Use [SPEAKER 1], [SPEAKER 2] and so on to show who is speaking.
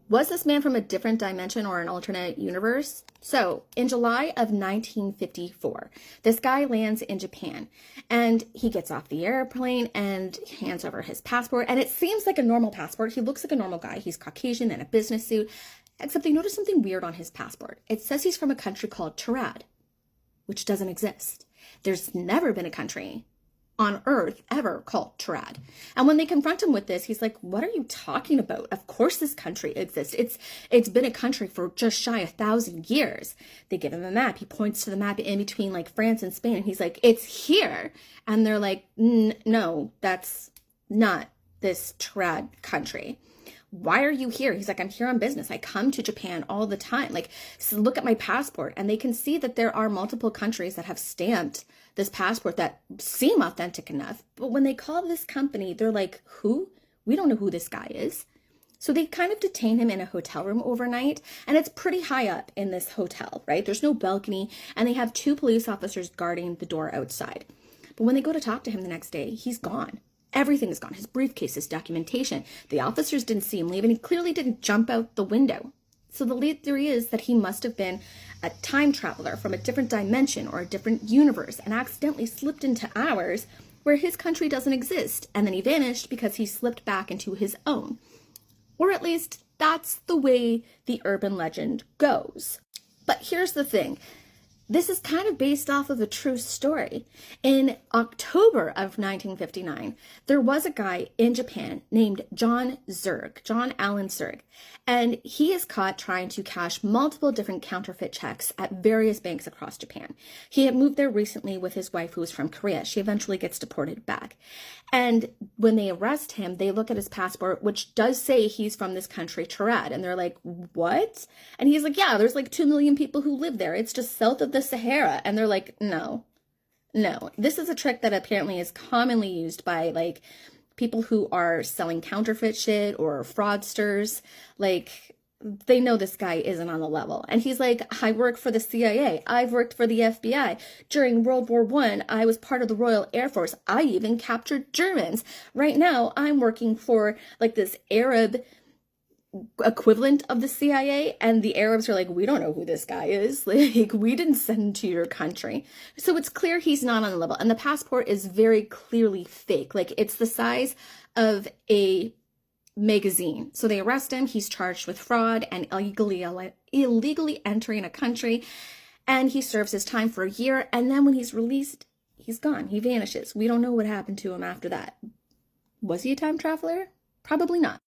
[SPEAKER 1] Was this man from a different dimension or an alternate universe? So, in July of 1954, this guy lands in Japan and he gets off the airplane and hands over his passport. And it seems like a normal passport. He looks like a normal guy. He's Caucasian in a business suit, except they notice something weird on his passport. It says he's from a country called Taured, which doesn't exist. There's never been a country on earth ever called Taured. And when they confront him with this, he's like, what are you talking about? Of course this country exists. It's been a country for just shy of 1,000 years. They give him a map. He points to the map in between like France and Spain. And he's like, it's here. And they're like, no, that's not this Taured country. Why are you here? He's like, I'm here on business. I come to Japan all the time. Like, so look at my passport. And they can see that there are multiple countries that have stamped this passport that seem authentic enough. But when they call this company, they're like, who? We don't know who this guy is. So they kind of detain him in a hotel room overnight. And it's pretty high up in this hotel, right? There's no balcony. And they have 2 police officers guarding the door outside. But when they go to talk to him the next day, he's gone. Everything is gone. His briefcase, his documentation. The officers didn't see him leave, and he clearly didn't jump out the window. So the lead theory is that he must have been a time traveler from a different dimension or a different universe and accidentally slipped into ours where his country doesn't exist, and then he vanished because he slipped back into his own. Or at least that's the way the urban legend goes. But here's the thing. This is kind of based off of a true story. In October of 1959, there was a guy in Japan named John Allen Zerg, and he is caught trying to cash multiple different counterfeit checks at various banks across Japan. He had moved there recently with his wife, who was from Korea. She eventually gets deported back. And when they arrest him, they look at his passport, which does say he's from this country, Taured, and they're like, what? And he's like, yeah, there's like 2 million people who live there. It's just south of the Sahara. And they're like, no. This is a trick that apparently is commonly used by like people who are selling counterfeit shit or fraudsters. Like, they know this guy isn't on the level. And he's like, I work for the CIA. I've worked for the FBI. During World War I was part of the Royal Air Force. I even captured Germans. Right now, I'm working for like this Arab equivalent of the CIA, and the Arabs are like, we don't know who this guy is. Like, we didn't send him to your country. So it's clear he's not on the level. And the passport is very clearly fake. Like, it's the size of a magazine. So they arrest him. He's charged with fraud and illegally entering a country. And he serves his time for a year. And then when he's released, he's gone. He vanishes. We don't know what happened to him after that. Was he a time traveler? Probably not.